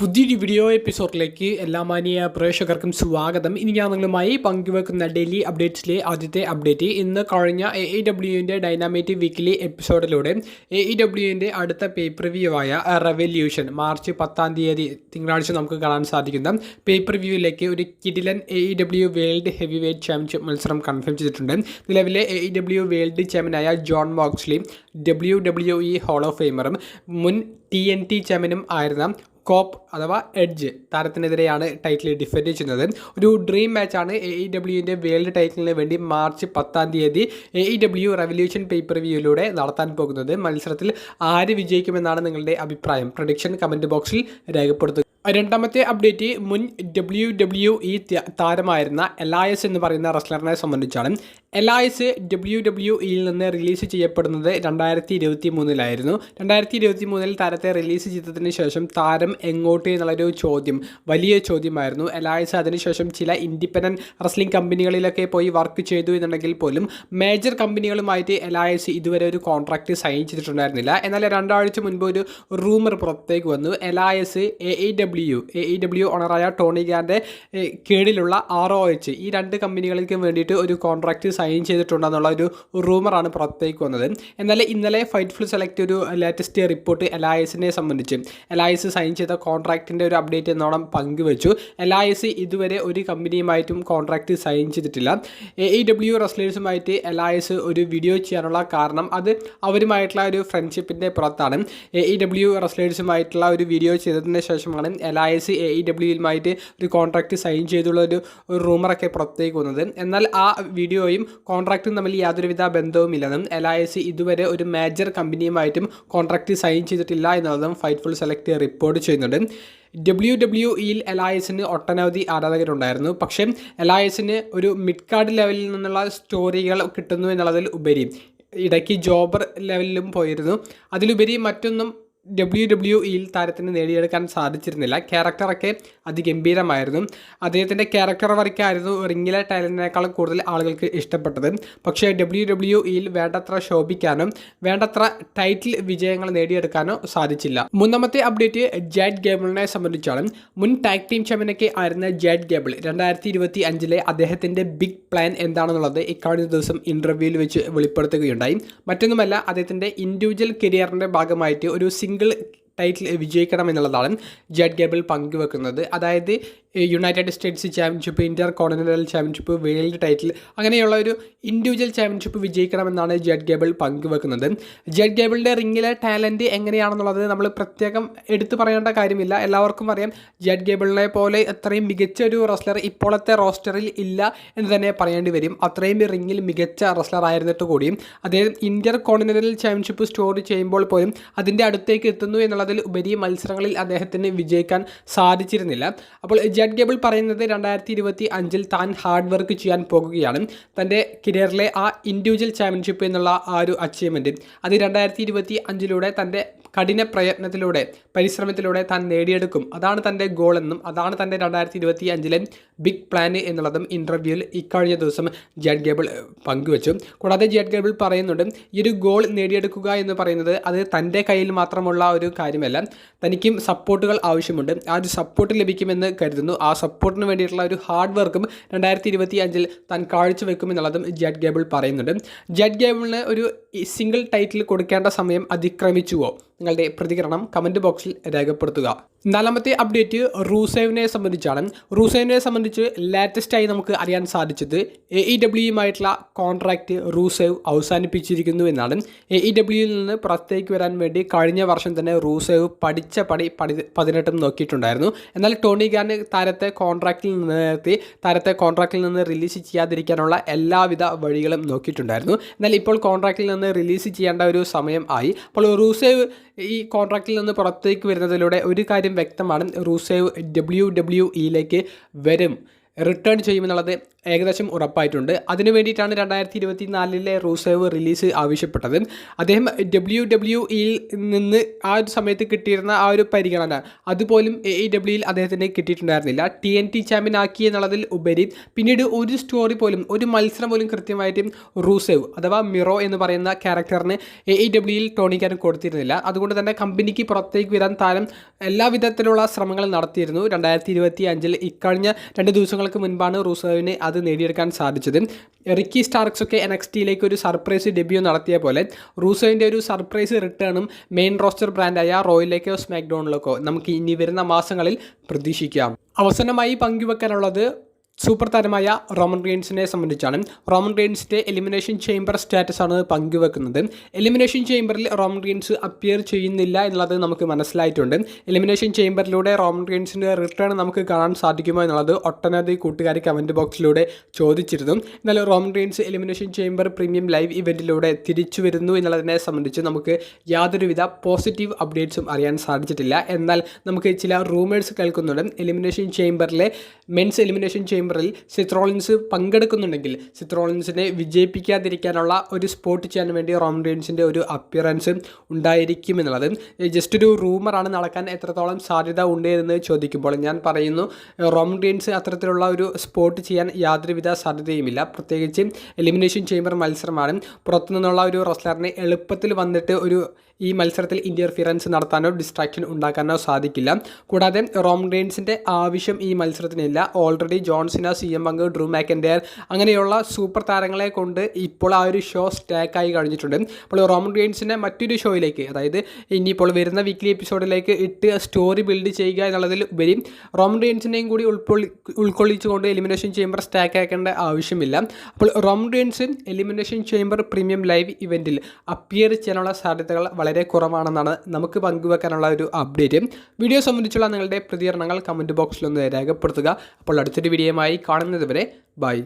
പുതിയൊരു വീഡിയോ എപ്പിസോഡിലേക്ക് എല്ലാ മാന്യ പ്രേക്ഷകർക്കും സ്വാഗതം. ഇനി ഞാൻ നിങ്ങളുമായി പങ്കുവെക്കുന്ന ഡെയിലി അപ്ഡേറ്റ്സിലെ ആദ്യത്തെ അപ്ഡേറ്റ് ഇന്ന് കഴിഞ്ഞ AEWൻ്റെ ഡൈനാമൈറ്റ് വീക്കിലി എപ്പിസോഡിലൂടെ AEWൻ്റെ അടുത്ത പേപ്പർ വ്യൂ ആയ റെവല്യൂഷൻ മാർച്ച് 10 തിങ്കളാഴ്ച നമുക്ക് കാണാൻ സാധിക്കുന്ന പേപ്പർ വ്യൂവിലേക്ക് ഒരു കിടിലൻ AEW world heavyweight championship മത്സരം കൺഫേം ചെയ്തിട്ടുണ്ട്. നിലവിലെ AEW വേൾഡ് ചാമ്പ്യനായ John Moxley WWE hall of ഫെയിമറും മുൻ TNT ചാമ്പ്യനും ആയിരുന്ന കോപ്പ് അഥവാ എഡ്ജ് താരത്തിനെതിരെയാണ് ടൈറ്റിൽ ഡിഫെൻഡ് ചെയ്യുന്നത്. ഒരു ഡ്രീം മാച്ചാണ് AEWൻ്റെ വേൾഡ് ടൈറ്റിലിന് വേണ്ടി മാർച്ച് 10 AEW റെവല്യൂഷൻ പേപ്പർ വ്യൂയിലൂടെ നടത്താൻ പോകുന്നത്. മത്സരത്തിൽ ആര് വിജയിക്കുമെന്നാണ് നിങ്ങളുടെ അഭിപ്രായം? പ്രഡിക്ഷൻ കമൻറ്റ് ബോക്സിൽ രേഖപ്പെടുത്തുക. രണ്ടാമത്തെ അപ്ഡേറ്റ് മുൻ WWE താരമായിരുന്ന എലൈസ് എന്ന് പറയുന്ന റെസ്ലറിനെ സംബന്ധിച്ചാണ്. എലൈസ് WWEയിൽ നിന്ന് റിലീസ് ചെയ്യപ്പെടുന്നത് 2023 2023 താരത്തെ റിലീസ് ചെയ്തതിന് ശേഷം താരം എങ്ങോട്ട് എന്നുള്ളൊരു ചോദ്യം വലിയ ചോദ്യമായിരുന്നു. എലൈസ് അതിനുശേഷം ചില ഇൻഡിപെൻഡൻറ്റ് റെസ്ലിംഗ് കമ്പനികളിലൊക്കെ പോയി വർക്ക് ചെയ്തു എന്നുണ്ടെങ്കിൽ പോലും മേജർ കമ്പനികളുമായിട്ട് എലൈസ് ഇതുവരെ ഒരു കോൺട്രാക്റ്റ് സൈൻ ചെയ്തിട്ടുണ്ടായിരുന്നില്ല. എന്നാൽ 2 ആഴ്ച മുൻപ് ഒരു റൂമർ പുറത്തേക്ക് വന്നു. എലൈസ് AEW ഓണറായ ടോണി ഖാൻ്റെ കീഴിലുള്ള ROH ഈ 2 കമ്പനികൾക്ക് വേണ്ടിയിട്ട് ഒരു കോൺട്രാക്റ്റ് സൈൻ ചെയ്തിട്ടുണ്ടെന്നുള്ള ഒരു റൂമറാണ് പുറത്തേക്ക് വന്നത്. എന്നാൽ ഇന്നലെ ഫൈറ്റ്ഫുൾ സെലക്ട് ഒരു ലേറ്റസ്റ്റ് റിപ്പോർട്ട് എലൈസിനെ സംബന്ധിച്ച് എലൈസ് സൈൻ ചെയ്ത കോൺട്രാക്റ്റിൻ്റെ ഒരു അപ്ഡേറ്റ് എന്നോണം പങ്കുവച്ചു. എലൈസ് ഇതുവരെ ഒരു കമ്പനിയുമായിട്ടും കോൺട്രാക്റ്റ് സൈൻ ചെയ്തിട്ടില്ല. AEW റെസ്ലേഴ്സുമായിട്ട് എലൈസ് ഒരു വീഡിയോ ചെയ്യാനുള്ള കാരണം അത് അവരുമായിട്ടുള്ള ഒരു ഫ്രണ്ട്ഷിപ്പിൻ്റെ പുറത്താണ്. AEW റെസ്ലേഴ്സുമായിട്ടുള്ള ഒരു വീഡിയോ ചെയ്തതിന് ശേഷമാണ് എലൈസ് AEWയുമായിട്ട് ഒരു കോൺട്രാക്റ്റ് സൈൻ ചെയ്തുള്ള ഒരു റൂമറൊക്കെ പുറത്തേക്ക് വന്നത്. എന്നാൽ ആ വീഡിയോയും കോൺട്രാക്റ്റും തമ്മിൽ യാതൊരുവിധ ബന്ധവുമില്ലെന്നും എലൈസ് ഇതുവരെ ഒരു മേജർ കമ്പനിയുമായിട്ടും കോൺട്രാക്റ്റ് സൈൻ ചെയ്തിട്ടില്ല എന്നുള്ളതും ഫൈറ്റ്ഫുൾ സെലക്ട് റിപ്പോർട്ട് ചെയ്യുന്നുണ്ട്. WWEയിൽ എലൈസിന് ഒട്ടനവധി ആരാധകരുണ്ടായിരുന്നു. പക്ഷേ എലൈസിന് ഒരു മിഡ് കാർഡ് ലെവലിൽ നിന്നുള്ള സ്റ്റോറികൾ കിട്ടുന്നു എന്നുള്ളതിൽ ഉപരി ഇടയ്ക്ക് ജോബർ ലെവലിലും പോയിരുന്നു. അതിലുപരി മറ്റൊന്നും WWEയിൽ താരത്തിന് നേടിയെടുക്കാൻ സാധിച്ചിരുന്നില്ല. ക്യാരക്ടറൊക്കെ അതിഗംഭീരമായിരുന്നു. അദ്ദേഹത്തിൻ്റെ ക്യാരക്ടർ വർക്കായിരുന്നു റിങ്ങിലെ ടാലൻറ്റിനേക്കാൾ കൂടുതൽ ആളുകൾക്ക് ഇഷ്ടപ്പെട്ടത്. പക്ഷേ WWEയിൽ വേണ്ടത്ര ശോഭിക്കാനോ വേണ്ടത്ര ടൈറ്റിൽ വിജയങ്ങൾ നേടിയെടുക്കാനോ സാധിച്ചില്ല. മൂന്നാമത്തെ അപ്ഡേറ്റ് ജാഡ് ഗേബിളിനെ സംബന്ധിച്ചാണ്. മുൻ ടാഗ് ടീം ചാമ്പ്യനൊക്കെ ആയിരുന്ന ജാഡ് ഗേബിൾ 2025 അദ്ദേഹത്തിൻ്റെ ബിഗ് പ്ലാൻ എന്താണെന്നുള്ളത് ഇക്കഴിഞ്ഞ ദിവസം ഇൻ്റർവ്യൂവിൽ വെച്ച് വെളിപ്പെടുത്തുകയുണ്ടായി. മറ്റൊന്നുമല്ല, അദ്ദേഹത്തിൻ്റെ ഇൻഡിവിജ്വൽ കരിയറിൻ്റെ ഭാഗമായിട്ട് ഒരു സിംഗിൾ ടൈറ്റിൽ വിജയിക്കണം എന്നുള്ളതാണ് ജാഡ് ഗേബിൾ പങ്കുവെക്കുന്നത്. അതായത് United States championship, Inter continental championship, world title അങ്ങനെയുള്ള ഒരു ഇൻഡിവിജ്വൽ ചാമ്പ്യൻഷിപ്പ് വിജയിക്കണമെന്നാണ് ജാഡ് ഗേബിൾ പങ്കുവെക്കുന്നത്. ജാഡ് ഗേബിളിൻ്റെ റിങ്ങിലെ ടാലൻറ്റ് എങ്ങനെയാണെന്നുള്ളത് നമ്മൾ പ്രത്യേകം എടുത്തു പറയേണ്ട കാര്യമില്ല. എല്ലാവർക്കും അറിയാം, ജാഡ് ഗേബിളിനെ പോലെ അത്രയും മികച്ച ഒരു റെസ്ലർ ഇപ്പോഴത്തെ റോസ്റ്ററിൽ ഇല്ല എന്ന് തന്നെ പറയേണ്ടി വരും. അത്രയും റിങ്ങിൽ മികച്ച റെസ്ലർ ആയിരുന്നിട്ട് കൂടിയും അദ്ദേഹം ഇന്റർ കോണ്ടിനെൻ്റൽ ചാമ്പ്യൻഷിപ്പ് സ്റ്റോർ ചെയ്യുമ്പോൾ പോലും അതിൻ്റെ അടുത്തേക്ക് എത്തുന്നു എന്നുള്ളതിൽ ഉപരി മത്സരങ്ങളിൽ അദ്ദേഹത്തിന് വിജയിക്കാൻ സാധിച്ചിരുന്നില്ല. അപ്പോൾ ജാഡ് ഗേബിൾ പറയുന്നത് 2025 താൻ ഹാർഡ് വർക്ക് ചെയ്യാൻ പോകുകയാണ്. തൻ്റെ കരിയറിലെ ആ ഇൻഡിവിജ്വൽ ചാമ്പ്യൻഷിപ്പ് എന്നുള്ള ആ ഒരു അച്ചീവ്മെൻറ്റ് അത് 2025 തൻ്റെ കഠിന പ്രയത്നത്തിലൂടെ പരിശ്രമത്തിലൂടെ താൻ നേടിയെടുക്കും. അതാണ് തൻ്റെ ഗോൾ എന്നും അതാണ് തൻ്റെ 2025 ബിഗ് പ്ലാൻ എന്നുള്ളതും ഇൻ്റർവ്യൂവിൽ ഇക്കഴിഞ്ഞ ദിവസം ജാഡ് ഗേബിൾ പങ്കുവച്ചു. കൂടാതെ ജാഡ് ഗേബിൾ പറയുന്നുണ്ട്, ഈ ഒരു ഗോൾ നേടിയെടുക്കുക എന്ന് പറയുന്നത് അത് തൻ്റെ കയ്യിൽ മാത്രമുള്ള ഒരു കാര്യമല്ല, തനിക്കും സപ്പോർട്ടുകൾ ആവശ്യമുണ്ട്. ആ ഒരു സപ്പോർട്ട് ലഭിക്കുമെന്ന് കരുതുന്നു. ആ സപ്പോർട്ടിന് വേണ്ടിയിട്ടുള്ള ഒരു ഹാർഡ് വർക്കും 2025 താൻ കാഴ്ചവെക്കുമെന്നുള്ളതും ജാഡ് ഗേബിൾ പറയുന്നുണ്ട്. ജാഡ് ഗേബിളിന് ഒരു സിംഗിൾ ടൈറ്റിൽ കൊടുക്കേണ്ട സമയം അതിക്രമിച്ചുവോ? നിങ്ങളുടെ പ്രതികരണം കമൻറ്റ് ബോക്സിൽ രേഖപ്പെടുത്തുക. നാലാമത്തെ അപ്ഡേറ്റ് റൂസേവിനെ സംബന്ധിച്ചാണ്. റൂസേവിനെ സംബന്ധിച്ച് ലേറ്റസ്റ്റായി നമുക്ക് അറിയാൻ സാധിച്ചത് AEWയുമായിട്ടുള്ള കോൺട്രാക്റ്റ് റൂസേവ് അവസാനിപ്പിച്ചിരിക്കുന്നു എന്നാണ്. AEWയിൽ നിന്ന് പുറത്തേക്ക് വരാൻ വേണ്ടി കഴിഞ്ഞ വർഷം തന്നെ റൂസേവ് പഠിച്ച പടി 18 നോക്കിയിട്ടുണ്ടായിരുന്നു. എന്നാൽ ടോണി ഖാൻ താരത്തെ കോൺട്രാക്റ്റിൽ നിന്ന് റിലീസ് ചെയ്യാതിരിക്കാനുള്ള എല്ലാവിധ വഴികളും നോക്കിയിട്ടുണ്ടായിരുന്നു. എന്നാൽ ഇപ്പോൾ കോൺട്രാക്റ്റിൽ നിന്ന് റിലീസ് ചെയ്യേണ്ട ഒരു സമയം ആയി. അപ്പോൾ റൂസേവ് ഈ കോൺട്രാക്റ്റിൽ നിന്ന് പുറത്തേക്ക് വരുന്നതിലൂടെ ഒരു കാര്യം വ്യക്തമാണ്, റൂസേവ് WWEയിലേക്ക് വരും, റിട്ടേൺ ചെയ്യുമെന്നുള്ളത് ഏകദേശം ഉറപ്പായിട്ടുണ്ട്. അതിനു വേണ്ടിയിട്ടാണ് 2024 റൂസേവ് റിലീസ് ആവശ്യപ്പെട്ടത്. അദ്ദേഹം WWE നിന്ന് ആ ഒരു സമയത്ത് കിട്ടിയിരുന്ന ആ ഒരു പരിഗണന അതുപോലും AEWയിൽ അദ്ദേഹത്തിന് കിട്ടിയിട്ടുണ്ടായിരുന്നില്ല. TNT ചാമ്പ്യൻ ആക്കി എന്നുള്ളതിൽ ഉപരി പിന്നീട് ഒരു സ്റ്റോറി പോലും, ഒരു മത്സരം പോലും കൃത്യമായിട്ട് റൂസേവ് അഥവാ മിറോ എന്ന് പറയുന്ന ക്യാരക്ടറിന് AEWയിൽ ടോണി ഖാൻ കൊടുത്തിരുന്നില്ല. അതുകൊണ്ട് തന്നെ കമ്പനിക്ക് പുറത്തേക്ക് വരാൻ താരം എല്ലാവിധത്തിലുള്ള ശ്രമങ്ങൾ നടത്തിയിരുന്നു. 2025 ഇക്കഴിഞ്ഞ 2 ദിവസങ്ങൾക്ക് മുൻപാണ് റൂസേവിന് അത് നേടിയെടുക്കാൻ സാധിച്ചത്. റിക്കി സ്റ്റാർക്സ് ഒക്കെ NXTയിലേക്ക് ഒരു സർപ്രൈസ് ഡെബ്യൂ നടത്തിയ പോലെ റൂസോവിൻ്റെ ഒരു സർപ്രൈസ് റിട്ടേണും മെയിൻ റോസ്റ്റർ ബ്രാൻഡായ റോയിലേക്കോ സ്മാക്ഡൗണിലേക്കോ നമുക്ക് ഇനി വരുന്ന മാസങ്ങളിൽ പ്രതീക്ഷിക്കാം. അവസാനമായി പങ്കുവെക്കാനുള്ളത് സൂപ്പർ താരമായ റോമൻ റെയിൻസിനെ സംബന്ധിച്ചാണ്. റോമൻ റെയിൻസിൻ്റെ എലിമിനേഷൻ ചേംബർ സ്റ്റാറ്റസ് ആണ് പങ്കുവെക്കുന്നത്. എലിമിനേഷൻ ചേംബറിൽ റോമൻ റെയിൻസ് അപ്പിയർ ചെയ്യുന്നില്ല എന്നുള്ളത് നമുക്ക് മനസ്സിലായിട്ടുണ്ട്. എലിമിനേഷൻ ചേംബറിലൂടെ റോമൻ റെയിൻസിൻ്റെ റിട്ടേൺ നമുക്ക് കാണാൻ സാധിക്കുമോ എന്നുള്ളത് ഒട്ടനവധി കൂട്ടുകാർ കമൻറ്റ് ബോക്സിലൂടെ ചോദിച്ചിരുന്നു. എന്നാൽ Roman Reigns elimination chamber premium live ഇവൻറ്റിലൂടെ തിരിച്ചു വരുന്നു എന്നുള്ളതിനെ സംബന്ധിച്ച് നമുക്ക് യാതൊരുവിധ പോസിറ്റീവ് അപ്ഡേറ്റ്സും അറിയാൻ സാധിച്ചിട്ടില്ല. എന്നാൽ നമുക്ക് ചില റൂമേഴ്സ് കേൾക്കുന്നുണ്ട്. എലിമിനേഷൻ ചേംബറിലെ മെൻസ് എലിമിനേഷൻ ചേംബറിൽ സെത്ത് റോളിൻസ് പങ്കെടുക്കുന്നുണ്ടെങ്കിൽ സെത്ത് റോളിൻസിനെ വിജയിപ്പിക്കാതിരിക്കാനുള്ള ഒരു സ്പോട്ട് ചെയ്യാൻ വേണ്ടി റോമൻ റെയിൻസിൻ്റെ ഒരു അപ്പിയറൻസ് ഉണ്ടായിരിക്കും എന്നുള്ളത് ജസ്റ്റ് ഒരു റൂമറാണ്. നടക്കാൻ എത്രത്തോളം സാധ്യത ഉണ്ട് എന്ന് ചോദിക്കുമ്പോൾ ഞാൻ പറയുന്നു റോമൻ റെയിൻസ് അത്തരത്തിലുള്ള ഒരു സ്പോട്ട് ചെയ്യാൻ യാതൊരുവിധ സാധ്യതയുമില്ല. പ്രത്യേകിച്ച് എലിമിനേഷൻ ചേംബർ മത്സരമാണ്. പുറത്തുനിന്നുള്ള ഒരു റെസ്ലറിനെ എളുപ്പത്തിൽ വന്നിട്ട് ഈ മത്സരത്തിൽ ഇൻ്റർഫിയറൻസ് നടത്താനോ ഡിസ്ട്രാക്ഷൻ ഉണ്ടാക്കാനോ സാധിക്കില്ല. കൂടാതെ റോമൻ റെയിൻസിൻ്റെ ആവശ്യം ഈ മത്സരത്തിനില്ല. ഓൾറെഡി ജോൺ സിന, CM പങ്ക്, ഡ്രൂ മാക്കൻഡയർ അങ്ങനെയുള്ള സൂപ്പർ താരങ്ങളെ കൊണ്ട് ഇപ്പോൾ ആ ഒരു ഷോ സ്റ്റാക്കായി കഴിഞ്ഞിട്ടുണ്ട്. അപ്പോൾ റോമൻ റെയിൻസിനെ മറ്റൊരു ഷോയിലേക്ക്, അതായത് ഇനിയിപ്പോൾ വരുന്ന വീക്ക്ലി എപ്പിസോഡിലേക്ക് ഇട്ട് സ്റ്റോറി ബിൽഡ് ചെയ്യുക എന്നുള്ളതിൽ ഉപരി റോമൻ റെയിൻസിനെയും കൂടി ഉൾക്കൊള്ളിച്ചുകൊണ്ട് എലിമിനേഷൻ ചേംബർ സ്റ്റാക്ക് ആക്കേണ്ട ആവശ്യമില്ല. അപ്പോൾ Roman Reigns elimination chamber premium live ഇവൻറ്റിൽ അപ്പിയർ ചെയ്യാനുള്ള സാധ്യതകൾ വളരെ കുറവാണെന്നാണ് നമുക്ക് പങ്കുവെക്കാനുള്ള ഒരു അപ്ഡേറ്റ്. വീഡിയോ സംബന്ധിച്ചുള്ള നിങ്ങളുടെ പ്രതികരണങ്ങൾ കമൻറ്റ് ബോക്സിലൊന്ന് രേഖപ്പെടുത്തുക. അപ്പോൾ അടുത്തൊരു വീഡിയോയുമായി കാണുന്നത് വരെ ബൈ.